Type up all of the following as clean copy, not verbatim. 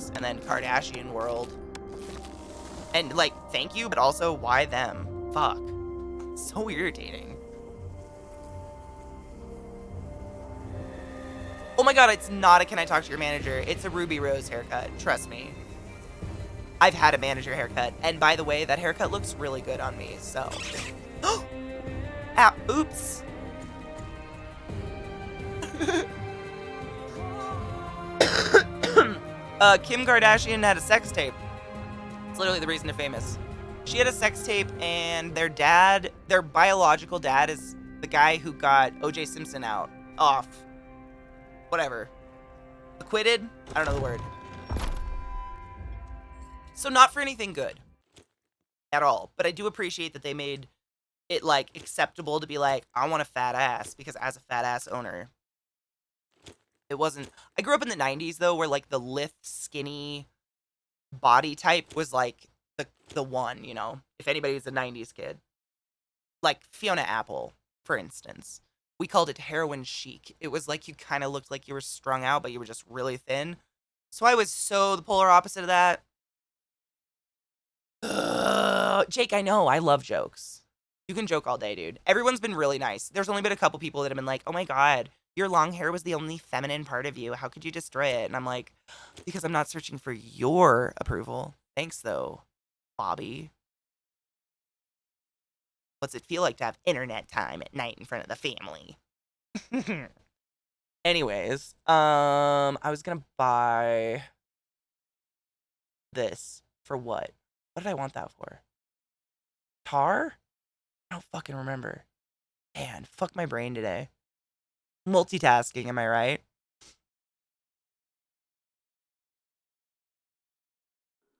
ass. And then Kardashian world. And, like, thank you, but also, why them? Fuck. So irritating. Oh my god, it's not a can I talk to your manager. It's a Ruby Rose haircut. Trust me. I've had a manager haircut. And by the way, that haircut looks really good on me, so. Ah, oops. Kim Kardashian had a sex tape. It's literally the reason they're famous. She had a sex tape, and their dad, their biological dad, is the guy who got O.J. Simpson off. Whatever. Acquitted? I don't know the word. So not for anything good. At all. But I do appreciate that they made it, like, acceptable to be like, I want a fat ass, because as a fat ass owner, it wasn't. I grew up in the 90s, though, where, like, the lithe, skinny body type was, like, the one, you know? If anybody was a 90s kid. Like, Fiona Apple, for instance. We called it heroin chic. It was like you kind of looked like you were strung out, but you were just really thin. So I was so the polar opposite of that. Jake, I know. I love jokes. You can joke all day, dude. Everyone's been really nice. There's only been a couple people that have been like, oh my god, your long hair was the only feminine part of you. How could you destroy it? And I'm like, because I'm not searching for your approval. Thanks, though, Bobby. What's it feel like to have internet time at night in front of the family? Anyways, I was gonna buy this for what? What did I want that for? Tar? I don't fucking remember. Man, fuck my brain today. Multitasking, am I right?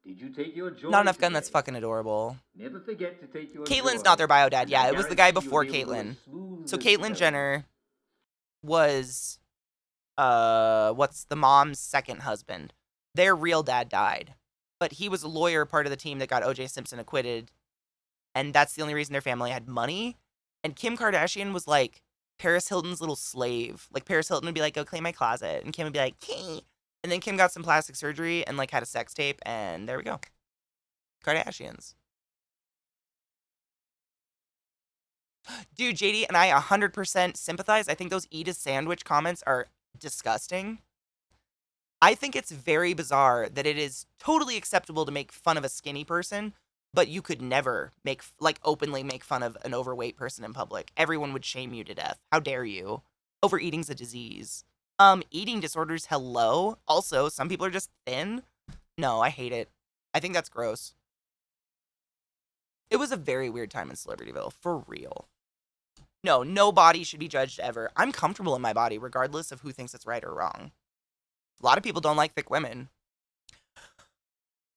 Did you take your joy Not enough gun, today? that's fucking adorable. Never forget to take your Caitlin's joy, not their bio dad. and Yeah, I it was the guy guarantee before you'll be able to go Caitlyn. as smooth So as Caitlyn butter. Jenner was, what's the mom's second husband. Their real dad died. But he was a lawyer, part of the team that got O.J. Simpson acquitted. And that's the only reason their family had money. And Kim Kardashian was like Paris Hilton's little slave. Like Paris Hilton would be like, go clean my closet. And Kim would be like, Kee. And then Kim got some plastic surgery and like had a sex tape. And there we go. Kardashians. Dude, JD and I 100% sympathize. I think those eat a sandwich comments are disgusting. I think it's very bizarre that it is totally acceptable to make fun of a skinny person, but you could never make, like, openly make fun of an overweight person in public. Everyone would shame you to death. How dare you? Overeating's a disease. Eating disorders, hello. Also, some people are just thin. No, I hate it. I think that's gross. It was a very weird time in Celebrityville, for real. No, no body should be judged ever. I'm comfortable in my body, regardless of who thinks it's right or wrong. A lot of people don't like thick women.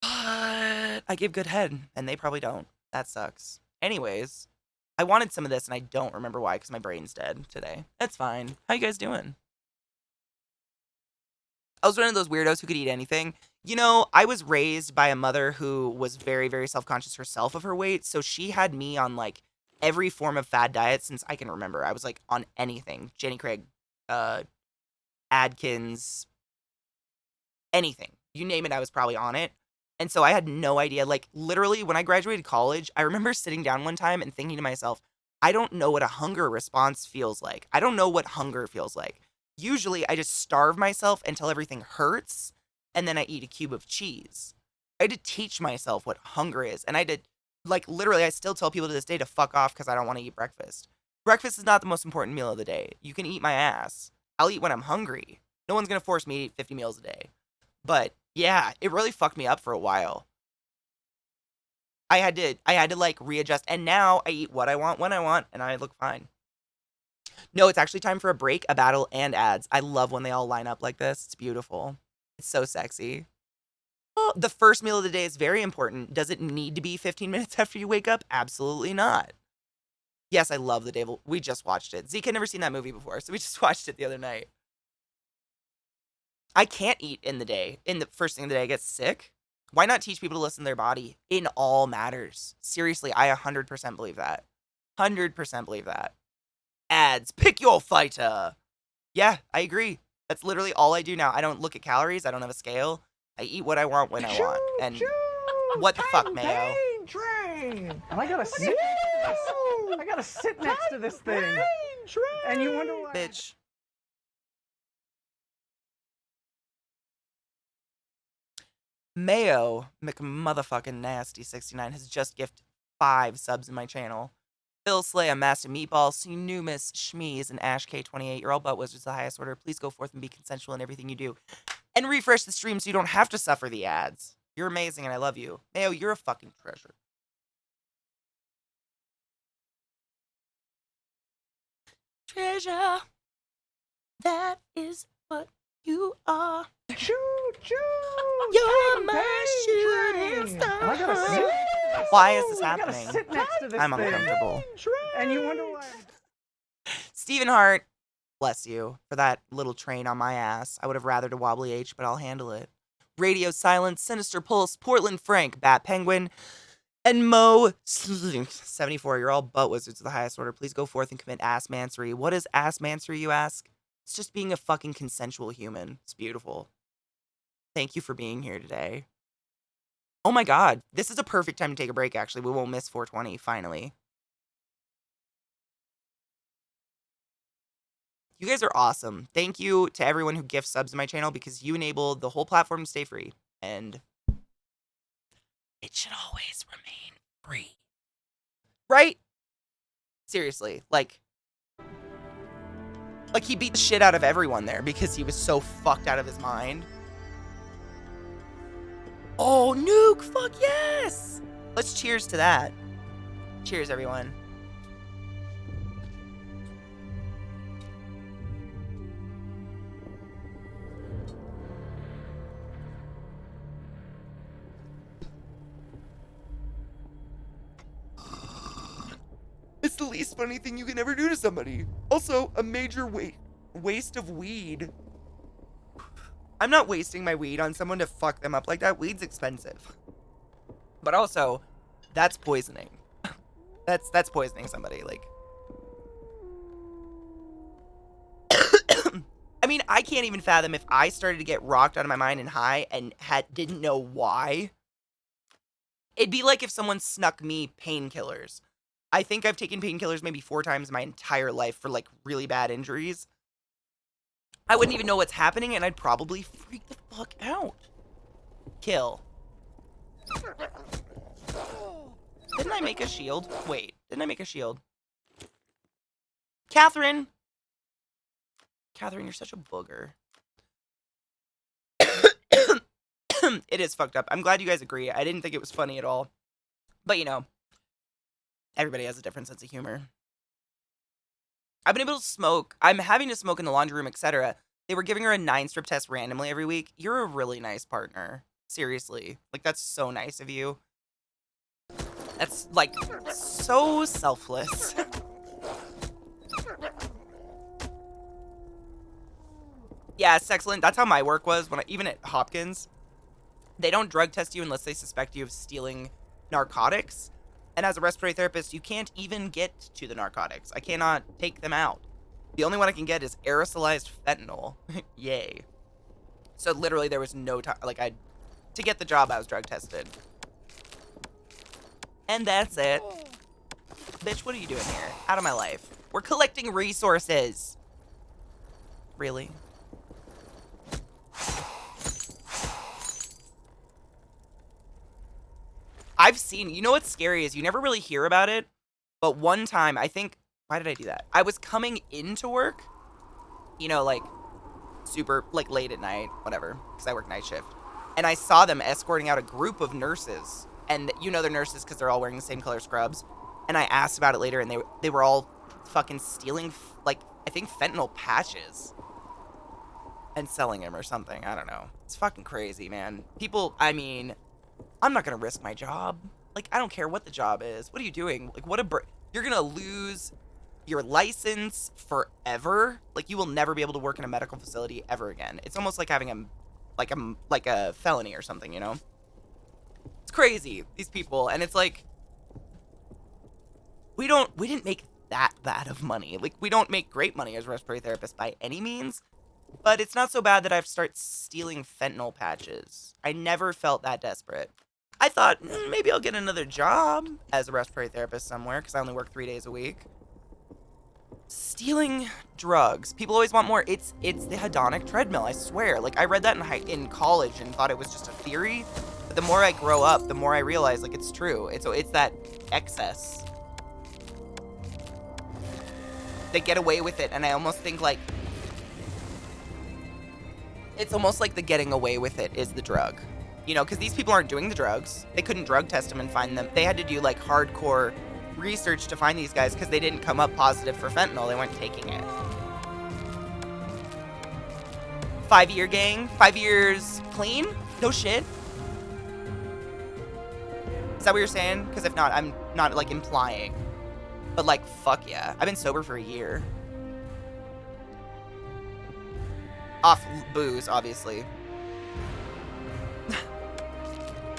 But I give good head, and they probably don't. That sucks. Anyways, I wanted some of this, and I don't remember why, because my brain's dead today. That's fine. How you guys doing? I was one of those weirdos who could eat anything. You know, I was raised by a mother who was very, very self-conscious herself of her weight, so she had me on, like, every form of fad diet since I can remember. I was, like, on anything. Jenny Craig, Adkins, anything. You name it, I was probably on it. And so I had no idea. Like, literally, when I graduated college, I remember sitting down one time and thinking to myself, I don't know what a hunger response feels like. I don't know what hunger feels like. Usually, I just starve myself until everything hurts, and then I eat a cube of cheese. I had to teach myself what hunger is. And I did, like, literally, I still tell people to this day to fuck off because I don't want to eat breakfast. Breakfast is not the most important meal of the day. You can eat my ass. I'll eat when I'm hungry. No one's going to force me to eat 50 meals a day. But yeah, it really fucked me up for a while. I had to like readjust, and now I eat what I want when I want, and I look fine. No, it's actually time for a break, a battle, and ads. I love when they all line up like this. It's beautiful. It's so sexy. Oh, the first meal of the day is very important. Does it need to be 15 minutes after you wake up? Absolutely not. Yes, I love the Devil. We just watched it. Zeke had never seen that movie before, so we just watched it the other night. I can't eat in the day. In the first thing of the day, I get sick. Why not teach people to listen to their body in all matters? Seriously, I 100% believe that. 100% believe that. Ads, pick your fighter. Yeah, I agree. That's literally all I do now. I don't look at calories. I don't have a scale. I eat what I want when I want. And what the fuck, Mayo? Train. And I gotta sit. I gotta sit next to this thing. And you wonder why. Bitch. Mayo McMotherfucking Nasty 69 has just gifted 5 subs in my channel. Bill Slay, a Master Meatball, Numis, Shmeez, and Ash K28. You're all butt wizards, the highest order. Please go forth and be consensual in everything you do. And refresh the stream so you don't have to suffer the ads. You're amazing and I love you. Mayo, you're a fucking treasure. Treasure. That is what you are. Choo choo. You're my shooting star. And I gotta sit. Why is this I gotta happening? sit next to this I'm thing. uncomfortable. And you wonder why. Stephen Hart, bless you for that little train on my ass. I would have rathered a wobbly H, but I'll handle it. Radio Silence, Sinister Pulse, Portland Frank, Bat Penguin, and Mo 74. You're all butt wizards of the highest order. Please go forth and commit ass mansory. What is ass mansory, you ask? It's just being a fucking consensual human. It's beautiful. Thank you for being here today. Oh my god, this is a perfect time to take a break, actually. We won't miss 420, finally. You guys are awesome. Thank you to everyone who gifts subs to my channel because you enable the whole platform to stay free. And it should always remain free. Right? Seriously, like he beat the shit out of everyone there because he was so fucked out of his mind. Oh, nuke! Fuck yes! Let's cheers to that. Cheers, everyone. It's the least funny thing you can ever do to somebody. Also, a major waste of weed. I'm not wasting my weed on someone to fuck them up like that. Weed's expensive. But also, that's poisoning. That's poisoning somebody, like. I mean, I can't even fathom if I started to get rocked out of my mind and high and didn't know why. It'd be like if someone snuck me painkillers. I think I've taken painkillers maybe 4 times in my entire life for, like, really bad injuries. I wouldn't even know what's happening, and I'd probably freak the fuck out. Kill. Didn't I make a shield? Wait, didn't I make a shield? Catherine! Catherine, you're such a booger. It is fucked up. I'm glad you guys agree. I didn't think it was funny at all. But, you know, everybody has a different sense of humor. I've been able to smoke. I'm having to smoke in the laundry room, etc. They were giving her a 9-strip test randomly every week. You're a really nice partner. Seriously. Like, that's so nice of you. That's, like, so selfless. Yeah, it's excellent. That's how my work was. Even at Hopkins, they don't drug test you unless they suspect you of stealing narcotics. And as a respiratory therapist, you can't even get to the narcotics. I cannot take them out. The only one I can get is aerosolized fentanyl. Yay. So literally there was no time. Like, to get the job, I was drug tested. And that's it. Bitch, what are you doing here? Out of my life. We're collecting resources. Really? I've seen, you know what's scary is you never really hear about it, but one time, I think, why did I do that? I was coming into work, you know, like, super, like, late at night, whatever, because I work night shift, and I saw them escorting out a group of nurses, and you know they're nurses because they're all wearing the same color scrubs, and I asked about it later, and they were all fucking stealing, like, I think fentanyl patches, and selling them or something, I don't know. It's fucking crazy, man. People, I mean, I'm not gonna risk my job. Like, I don't care what the job is. What are you doing? Like, you're gonna lose your license forever. Like, you will never be able to work in a medical facility ever again. It's almost like having a felony or something, you know? It's crazy, these people. And it's like, we didn't make that bad of money. Like, we don't make great money as respiratory therapists by any means. But it's not so bad that I have to start stealing fentanyl patches. I never felt that desperate. I thought maybe I'll get another job as a respiratory therapist somewhere because I only work 3 days a week. Stealing drugs. People always want more. It's the hedonic treadmill, I swear. Like, I read that in college and thought it was just a theory. But the more I grow up, the more I realize, like, it's true. It's that excess. They get away with it, and I almost think, like, it's almost like the getting away with it is the drug. You know, because these people aren't doing the drugs. They couldn't drug test them and find them. They had to do, like, hardcore research to find these guys because they didn't come up positive for fentanyl. They weren't taking it. 5-year gang? 5 years clean? No shit. Is that what you're saying? Because if not, I'm not, like, implying. But, like, fuck yeah. I've been sober for a year. Off booze, obviously.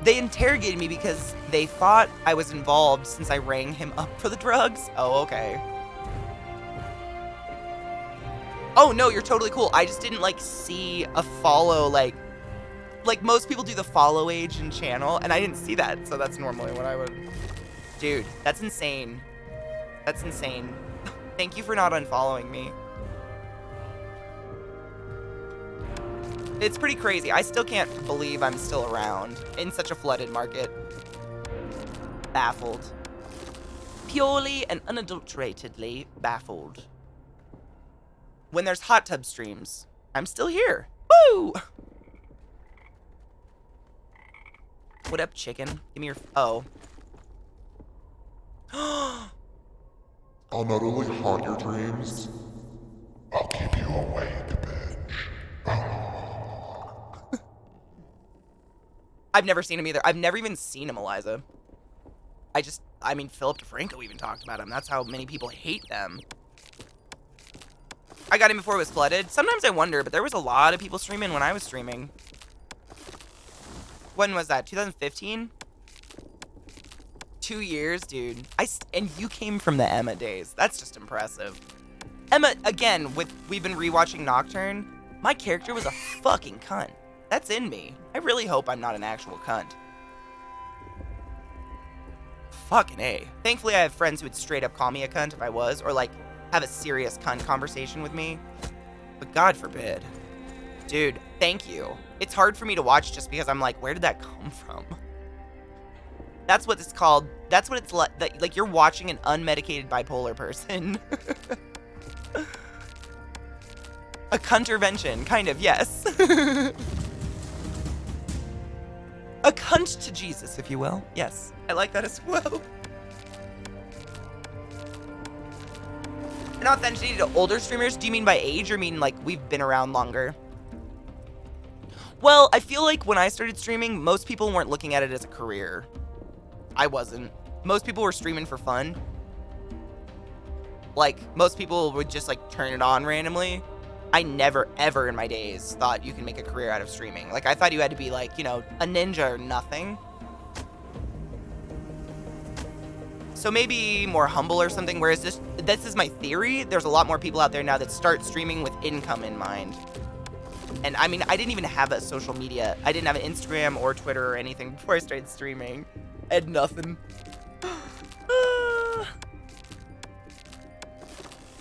They interrogated me because they thought I was involved since I rang him up for the drugs. Oh, okay. Oh, no, you're totally cool. I just didn't, like, see a follow, like most people do the follow age and channel, and I didn't see that, so that's normally what I would... Dude, that's insane. That's insane. Thank you for not unfollowing me. It's pretty crazy. I still can't believe I'm still around in such a flooded market. Baffled. Purely and unadulteratedly baffled. When there's hot tub streams, I'm still here. Woo! What up, chicken? Give me your... Oh. I'll not only haunt your dreams, I'll keep you awake, bitch. I've never seen him either. I've never even seen him, Eliza. I mean, Philip DeFranco even talked about him. That's how many people hate them. I got him before it was flooded. Sometimes I wonder, but there was a lot of people streaming when I was streaming. When was that? 2015? 2 years, dude. And you came from the Emma days. That's just impressive. Emma, again, we've been rewatching Nocturne. My character was a fucking cunt. That's in me. I really hope I'm not an actual cunt. Fucking A. Thankfully, I have friends who would straight up call me a cunt if I was, or, like, have a serious cunt conversation with me. But God forbid. Dude, thank you. It's hard for me to watch just because I'm like, where did that come from? That's what it's called. That's what it's like you're watching an unmedicated bipolar person. A cuntervention, kind of, yes. A cunt to Jesus, if you will. Yes, I like that as well. An authenticity to older streamers? Do you mean by age or mean like we've been around longer? Well, I feel like when I started streaming, most people weren't looking at it as a career. I wasn't. Most people were streaming for fun. Like, most people would just like turn it on randomly. I never, ever in my days thought you can make a career out of streaming. Like, I thought you had to be like, you know, a ninja or nothing. So maybe more humble or something, whereas this is my theory. There's a lot more people out there now that start streaming with income in mind. And I mean, I didn't even have a social media. I didn't have an Instagram or Twitter or anything before I started streaming. I had nothing.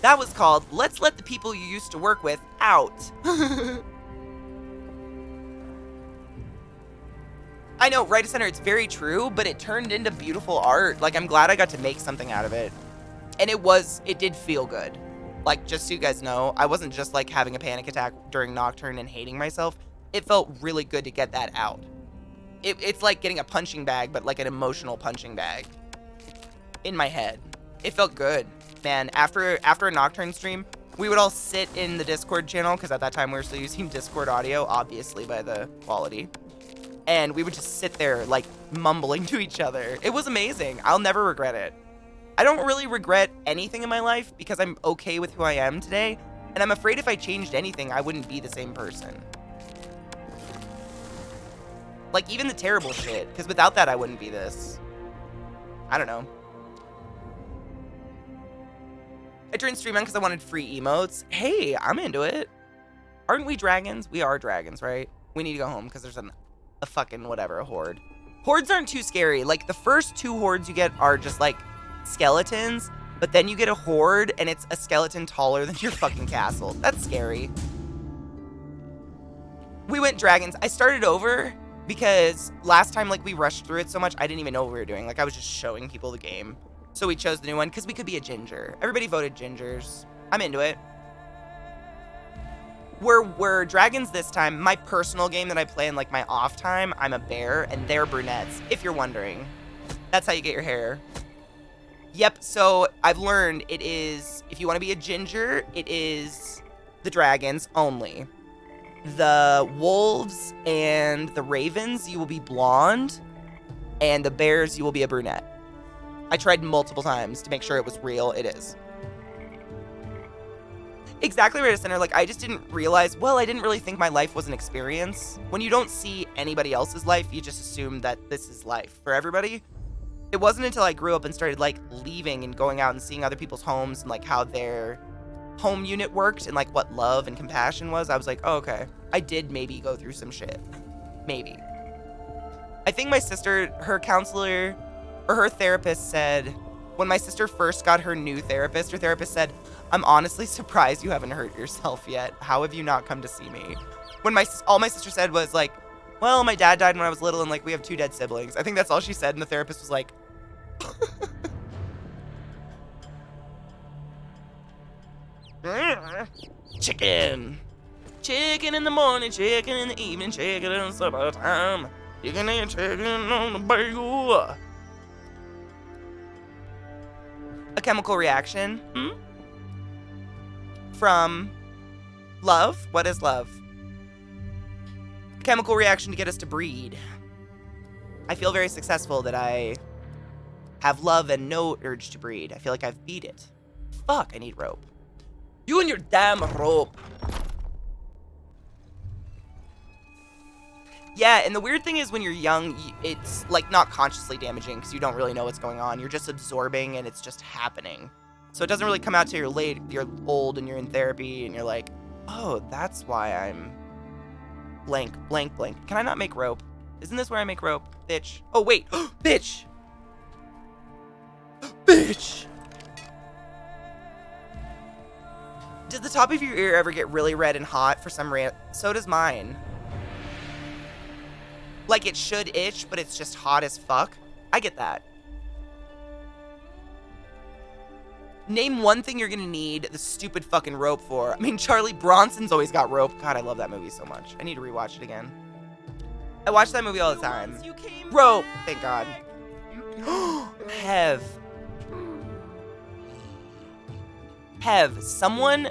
That was called, let's let the people you used to work with out. I know, right of center, it's very true, but it turned into beautiful art. Like, I'm glad I got to make something out of it. And it did feel good. Like, just so you guys know, I wasn't just like having a panic attack during Nocturne and hating myself. It felt really good to get that out. It's like getting a punching bag, but like an emotional punching bag. In my head. It felt good. Man, after a Nocturne stream, we would all sit in the Discord channel, because at that time we were still using Discord audio, obviously by the quality. And we would just sit there, like, mumbling to each other. It was amazing. I'll never regret it. I don't really regret anything in my life, because I'm okay with who I am today, and I'm afraid if I changed anything, I wouldn't be the same person. Like, even the terrible shit, because without that, I wouldn't be this. I don't know. I turned stream on because I wanted free emotes. Hey, I'm into it. Aren't we dragons? We are dragons, right? We need to go home because there's a fucking whatever, a horde. Hordes aren't too scary. Like, the first 2 hordes you get are just, like, skeletons. But then you get a horde, and it's a skeleton taller than your fucking castle. That's scary. We went dragons. I started over because last time, like, we rushed through it so much, I didn't even know what we were doing. Like, I was just showing people the game. So we chose the new one because we could be a ginger. Everybody voted gingers. I'm into it. We're dragons this time. My personal game that I play in, like, my off time, I'm a bear, and they're brunettes, if you're wondering. That's how you get your hair. Yep, so I've learned it is, if you want to be a ginger, it is the dragons only. The wolves and the ravens, you will be blonde, and the bears, you will be a brunette. I tried multiple times to make sure it was real. It is. Exactly right, Center. Like, I just didn't realize, well, I didn't really think my life was an experience. When you don't see anybody else's life, you just assume that this is life for everybody. It wasn't until I grew up and started, like, leaving and going out and seeing other people's homes and, like, how their home unit worked and, like, what love and compassion was. I was like, oh, okay. I did maybe go through some shit. Maybe. I think my sister, her counselor, or her therapist said, when my sister first got her new therapist, her therapist said, I'm honestly surprised you haven't hurt yourself yet. How have you not come to see me? When all my sister said was like, well, my dad died when I was little and like we have 2 dead siblings. I think that's all she said, and the therapist was like, chicken. Chicken in the morning, chicken in the evening, chicken in supper time. Chicken and chicken on the bagel. A chemical reaction. From love. What is love? Chemical reaction to get us to breed. I feel very successful that I have love and no urge to breed. I feel like I've beat it. Fuck, I need rope. You and your damn rope. Yeah, and the weird thing is when you're young, it's like not consciously damaging because you don't really know what's going on. You're just absorbing and it's just happening. So it doesn't really come out till you're old and you're in therapy and you're like, oh, that's why I'm blank, blank, blank. Can I not make rope? Isn't this where I make rope? Bitch. Oh, wait. Bitch. Bitch. Does the top of your ear ever get really red and hot for some reason? So does mine. Like it should itch, but it's just hot as fuck. I get that. Name one thing you're gonna need the stupid fucking rope for. I mean, Charlie Bronson's always got rope. God, I love that movie so much. I need to rewatch it again. I watch that movie all the time. Rope, thank God. Hev, someone,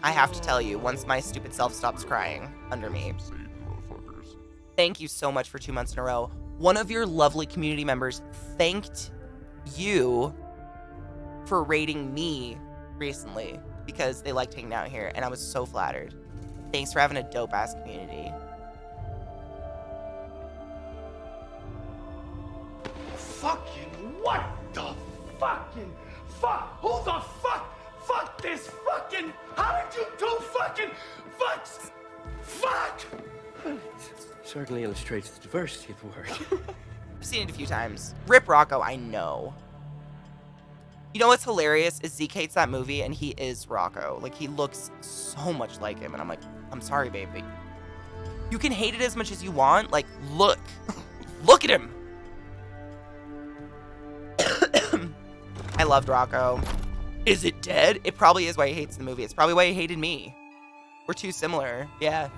I have to tell you, once my stupid self stops crying under me. Thank you so much for 2 months in a row. One of your lovely community members thanked you for rating me recently because they liked hanging out here, and I was so flattered. Thanks for having a dope-ass community. Fucking what the fucking fuck? Who the fuck? Fuck this fucking. How did you do fucking fucks? Fuck! Certainly illustrates the diversity of the word. I've seen it a few times. Rip Rocco, I know. You know what's hilarious is Zeke hates that movie and he is Rocco. Like, he looks so much like him, and I'm like, I'm sorry, babe, but you can hate it as much as you want. Like, look. Look at him. I loved Rocco. Is it dead? It probably is why he hates the movie. It's probably why he hated me. We're too similar. Yeah.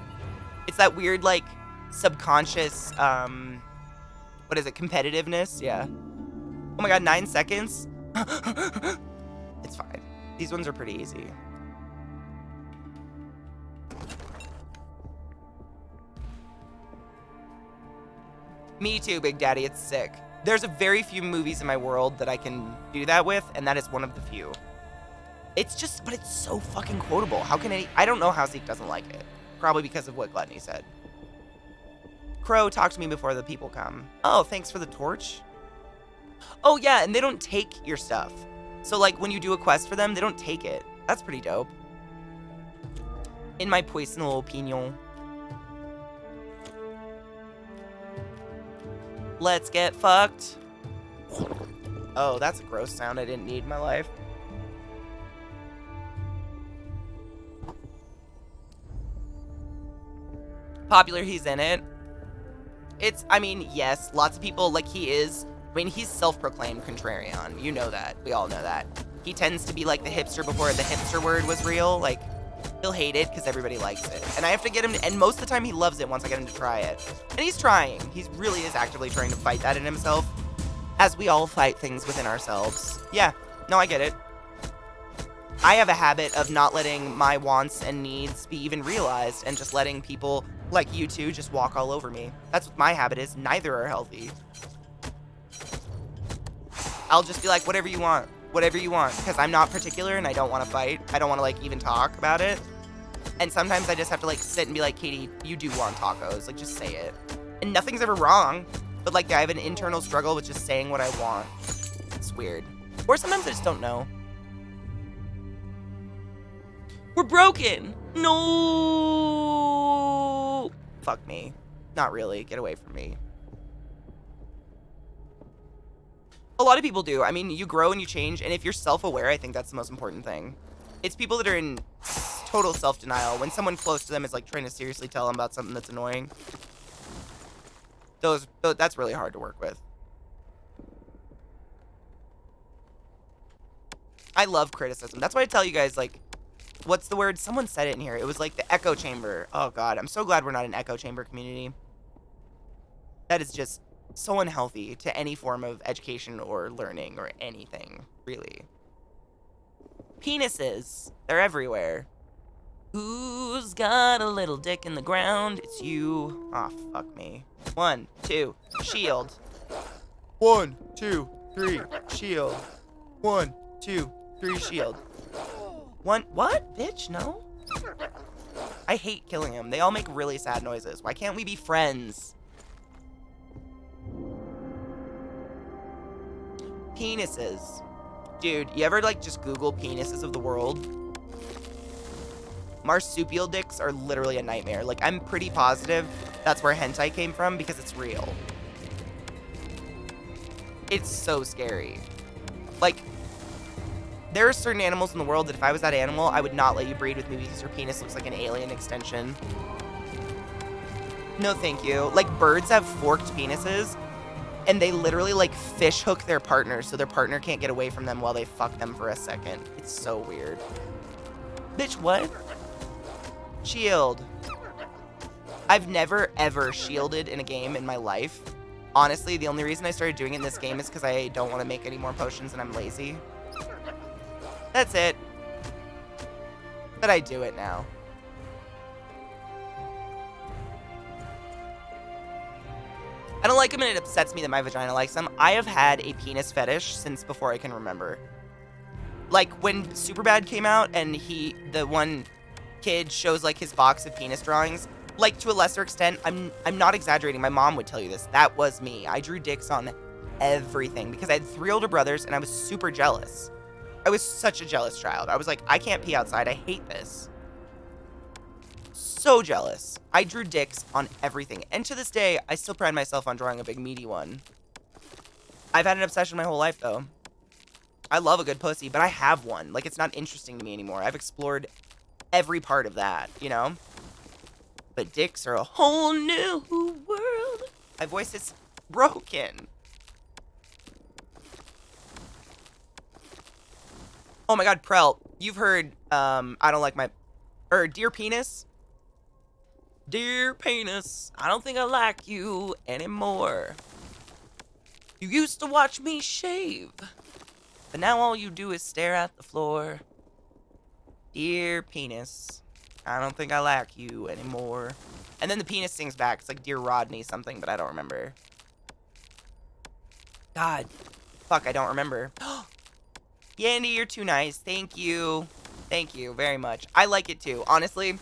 It's that weird, like, subconscious, what is it, competitiveness? Yeah. Oh my god, 9 seconds? It's fine. These ones are pretty easy. Me too, Big Daddy, it's sick. There's a very few movies in my world that I can do that with, and that is one of the few. It's just, but it's so fucking quotable. How can I don't know how Zeke doesn't like it. Probably because of what Gluttony said. Crow, talk to me before the people come. Oh, thanks for the torch. Oh, yeah, and they don't take your stuff. So, like, when you do a quest for them, they don't take it. That's pretty dope. In my personal opinion. Let's get fucked. Oh, that's a gross sound I didn't need in my life. Popular, he's in it. It's, I mean, yes, lots of people, like, he is. I mean, he's self-proclaimed contrarian. You know that. We all know that. He tends to be like the hipster before the hipster word was real. Like, he'll hate it because everybody likes it. And I have to get him to, and most of the time he loves it once I get him to try it. And he's trying. He really is actively trying to fight that in himself. As we all fight things within ourselves. Yeah, no, I get it. I have a habit of not letting my wants and needs be even realized and just letting people like you two just walk all over me. That's what my habit is. Neither are healthy. I'll just be like, whatever you want. Whatever you want. Because I'm not particular and I don't want to fight. I don't want to, like, even talk about it. And sometimes I just have to, like, sit and be like, Katie, you do want tacos. Like, just say it. And nothing's ever wrong. But, like, I have an internal struggle with just saying what I want. It's weird. Or sometimes I just don't know. We're broken! No! Fuck me. Not really. Get away from me. A lot of people do. I mean, you grow and you change, and if you're self-aware, I think that's the most important thing. It's people that are in total self-denial. When someone close to them is, like, trying to seriously tell them about something that's annoying. That's really hard to work with. I love criticism. That's why I tell you guys, like, what's the word? Someone said it in here. It was like the echo chamber. Oh, God. I'm so glad we're not an echo chamber community. That is just so unhealthy to any form of education or learning or anything, really. Penises. They're everywhere. Who's got a little dick in the ground? It's you. Oh, fuck me. 1, 2, shield. 1, 2, 3, shield. 1, 2, 3, shield. What? Bitch, no? I hate killing them. They all make really sad noises. Why can't we be friends? Penises. Dude, you ever, like, just Google penises of the world? Marsupial dicks are literally a nightmare. Like, I'm pretty positive that's where hentai came from because it's real. It's so scary. Like, there are certain animals in the world that if I was that animal, I would not let you breed with me because your penis looks like an alien extension. No, thank you. Like, birds have forked penises, and they literally, like, fish hook their partner so their partner can't get away from them while they fuck them for a second. It's so weird. Bitch, what? Shield. I've never, ever shielded in a game in my life. Honestly, the only reason I started doing it in this game is because I don't want to make any more potions and I'm lazy. That's it. But I do it now. I don't like them and it upsets me that my vagina likes them. I have had a penis fetish since before I can remember. Like, when Superbad came out and the one kid shows, like, his box of penis drawings, like, to a lesser extent, I'm not exaggerating. My mom would tell you this. That was me. I drew dicks on everything because I had 3 older brothers and I was super jealous. I was such a jealous child. I was like, I can't pee outside. I hate this. So jealous. I drew dicks on everything. And to this day, I still pride myself on drawing a big meaty one. I've had an obsession my whole life, though. I love a good pussy, but I have one. Like, it's not interesting to me anymore. I've explored every part of that, you know? But dicks are a whole new world. My voice is broken. Oh my god, Prel, you've heard, I don't like my, Dear Penis? Dear Penis, I don't think I like you anymore. You used to watch me shave, but now all you do is stare at the floor. Dear Penis, I don't think I like you anymore. And then the penis sings back. It's like Dear Rodney something, but I don't remember. God. Fuck, I don't remember. Yandy, you're too nice. Thank you. Thank you very much. I like it too. Honestly,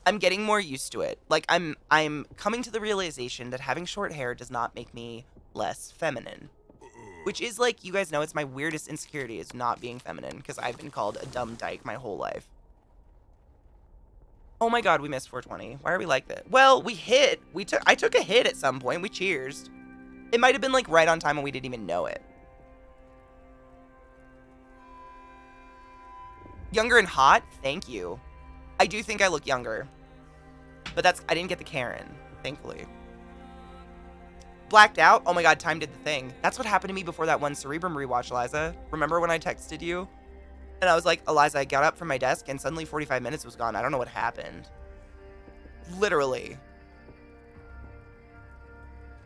I'm getting more used to it. Like, I'm coming to the realization that having short hair does not make me less feminine. Which is, like, you guys know, it's my weirdest insecurity is not being feminine, because I've been called a dumb dyke my whole life. Oh my god, we missed 420. Why are we like that? Well, we hit. I took a hit at some point. We cheersed. It might have been like right on time and we didn't even know it. Younger and hot? Thank you. I do think I look younger. But I didn't get the Karen, thankfully. Blacked out? Oh my god, time did the thing. That's what happened to me before that one Cerebrum rewatch, Eliza. Remember when I texted you? And I was like, Eliza, I got up from my desk and suddenly 45 minutes was gone. I don't know what happened. Literally.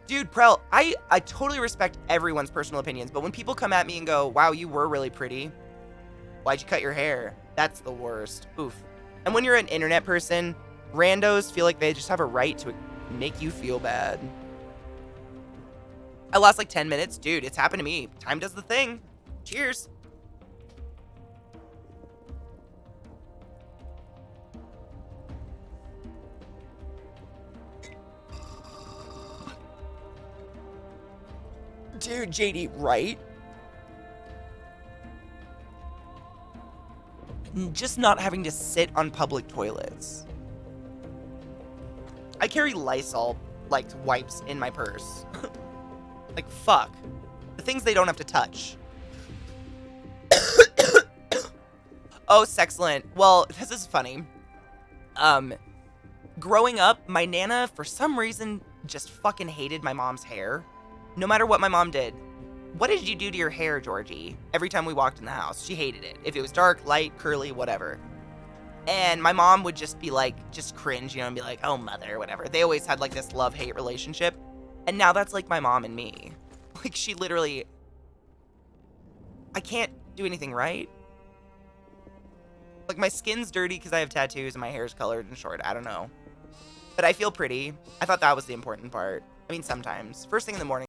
Dude, Prel, I totally respect everyone's personal opinions, but when people come at me and go, wow, you were really pretty. Why'd you cut your hair? That's the worst. Oof. And when you're an internet person, randos feel like they just have a right to make you feel bad. I lost like 10 minutes. Dude, it's happened to me. Time does the thing. Cheers. Dude, JD, right? Just not having to sit on public toilets. I carry Lysol, like, wipes in my purse. Like, fuck. The things they don't have to touch. Oh, sexcellent. Well, this is funny. Growing up, my Nana, for some reason, just fucking hated my mom's hair. No matter what my mom did. What did you do to your hair, Georgie? Every time we walked in the house, she hated it. If it was dark, light, curly, whatever. And my mom would just be like, just cringe, you know, and be like, oh, mother, whatever. They always had like this love-hate relationship. And now that's like my mom and me. Like, she literally, I can't do anything right. Like, my skin's dirty because I have tattoos and my hair's colored and short. I don't know. But I feel pretty. I thought that was the important part. I mean, sometimes. First thing in the morning.